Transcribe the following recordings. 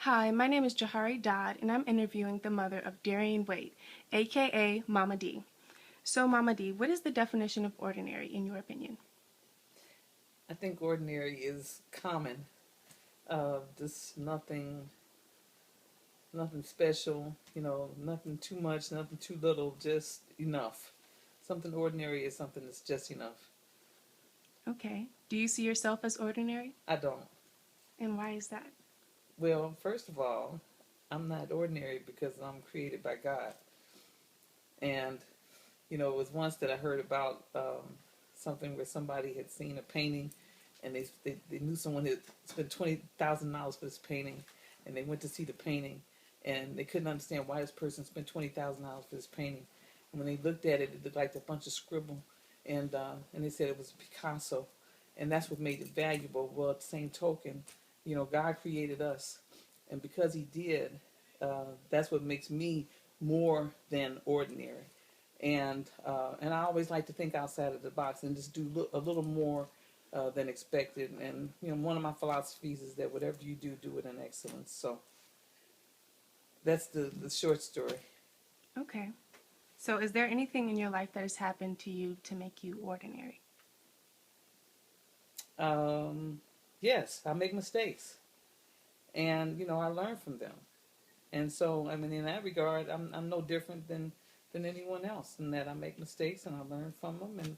Hi, my name is Jahari Dodd, and I'm interviewing the mother of Darian Wade, aka Mama D. So, Mama D, what is the definition of ordinary in your opinion? I think ordinary is common. Just nothing special. Nothing too much, nothing too little. Just enough. Something ordinary is something that's just enough. Okay. Do you see yourself as ordinary? I don't. And why is that? Well, first of all, I'm not ordinary because I'm created by God. And it was once that I heard about something where somebody had seen a painting, and they knew someone had spent $20,000 for this painting, and they went to see the painting, and they couldn't understand why this person spent $20,000 for this painting. And when they looked at it, it looked like a bunch of scribble, and they said it was Picasso, and that's what made it valuable. Well, at the same token, God created us, and because He did, that's what makes me more than ordinary. And I always like to think outside of the box and just do a little more than expected. And one of my philosophies is that whatever you do, do it in excellence. So that's the short story. Okay. So, is there anything in your life that has happened to you to make you ordinary? Um, yes, I make mistakes, and I learn from them. And so, I mean, in that regard, I'm no different than anyone else in that I make mistakes and I learn from them,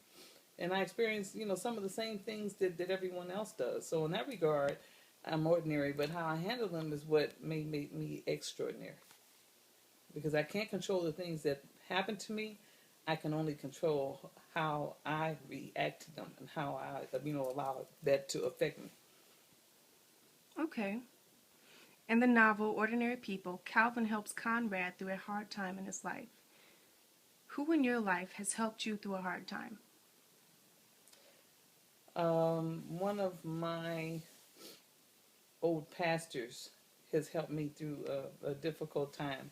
and I experience some of the same things that everyone else does. So in that regard, I'm ordinary, but how I handle them is what may make me extraordinary. Because I can't control the things that happen to me. I can only control how I react to them and how I allow that to affect me. Okay. In the novel Ordinary People, Calvin helps Conrad through a hard time in his life. Who in your life has helped you through a hard time? One of my old pastors has helped me through a difficult time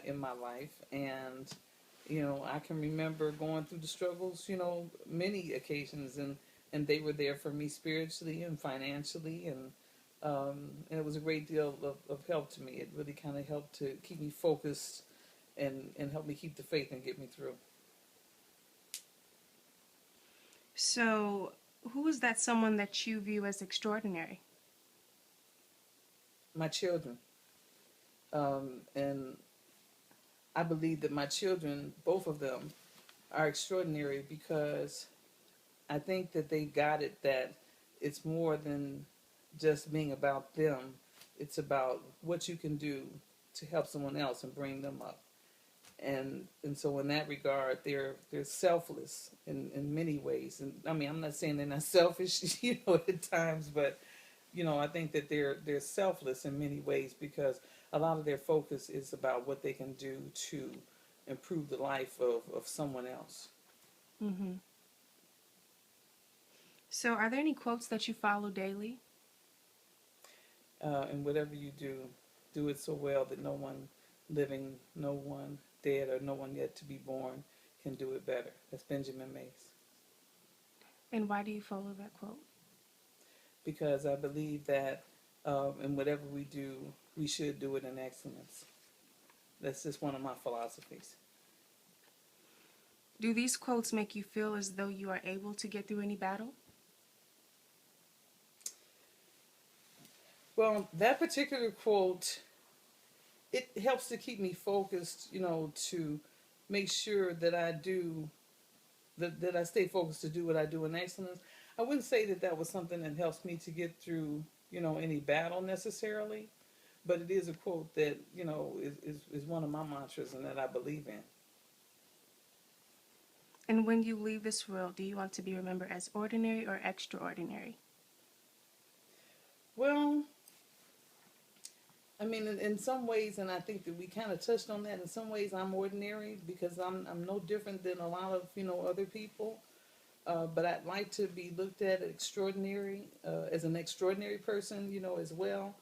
in my life, and I can remember going through the struggles, many occasions, and they were there for me spiritually and financially, and it was a great deal of help to me. It really kind of helped to keep me focused and help me keep the faith and get me through. So, who is that someone that you view as extraordinary? My children, and I believe that my children, both of them, are extraordinary because I think that they got it that it's more than just being about them. It's about what you can do to help someone else and bring them up. And so in that regard, they're selfless in many ways. And I mean, I'm not saying they're not selfish, at times, but I think that they're selfless in many ways because a lot of their focus is about what they can do to improve the life of someone else. Mm-hmm. So, are there any quotes that you follow daily? And whatever you do it so well that no one living, no one dead, or no one yet to be born can do it better. That's Benjamin Mays. And why do you follow that quote? Because I believe that in whatever we do, we should do it in excellence. That's just one of my philosophies. Do these quotes make you feel as though you are able to get through any battle? Well, that particular quote, it helps to keep me focused, to make sure that that I stay focused to do what I do in excellence. I wouldn't say that that was something that helps me to get through, any battle necessarily, but it is a quote that, is one of my mantras and that I believe in. And when you leave this world, do you want to be remembered as ordinary or extraordinary? Well, I mean, in some ways, and I think that we kind of touched on that. In some ways, I'm ordinary because I'm no different than a lot of other people. But I'd like to be looked at extraordinary as an extraordinary person, as well,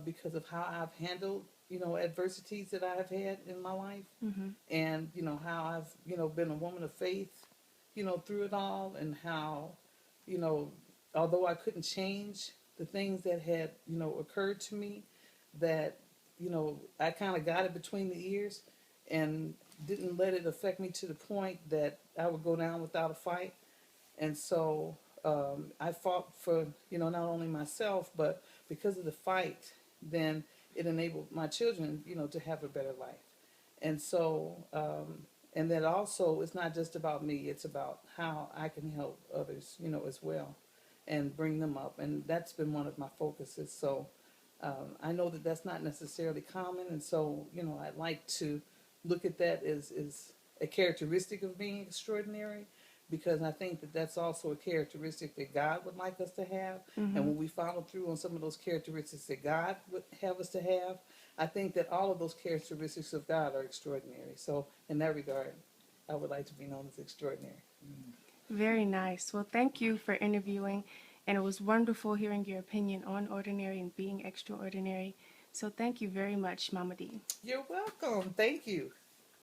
because of how I've handled adversities that I've had in my life, Mm-hmm. and how I've been a woman of faith, through it all, and how although I couldn't change the things that had occurred to me, that, you know, I kind of got it between the ears and didn't let it affect me to the point that I would go down without a fight. And so I fought for, you know, not only myself, but because of the fight, then it enabled my children, you know, to have a better life. And so, and then also, it's not just about me, it's about how I can help others, you know, as well, and bring them up. And that's been one of my focuses. So I know that that's not necessarily common. And so, you know, I like to look at that as a characteristic of being extraordinary, because I think that that's also a characteristic that God would like us to have. And Mm-hmm. when we follow through on some of those characteristics that God would have us to have, I think that all of those characteristics of God are extraordinary. So, in that regard, I would like to be known as extraordinary. Very nice. Well, thank you for interviewing, and it was wonderful hearing your opinion on ordinary and being extraordinary. So thank you very much, Mama D. You're welcome. Thank you.